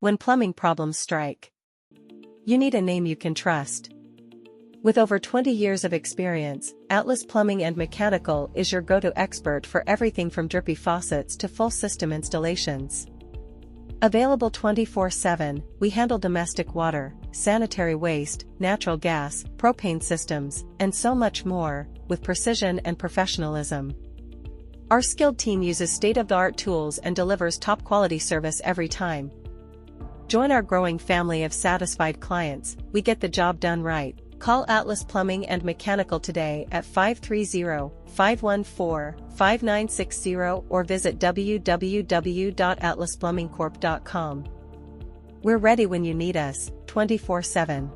when plumbing problems strike. You need a name you can trust. With over 20 years of experience, Atlas Plumbing and Mechanical is your go-to expert for everything from drippy faucets to full system installations. Available 24/7, we handle domestic water, sanitary waste, natural gas, propane systems, and so much more, with precision and professionalism. Our skilled team uses state-of-the-art tools and delivers top-quality service every time. Join our growing family of satisfied clients. We get the job done right. Call Atlas Plumbing and Mechanical today at 530-514-5960 or visit www.atlasplumbingcorp.com. We're ready when you need us, 24/7.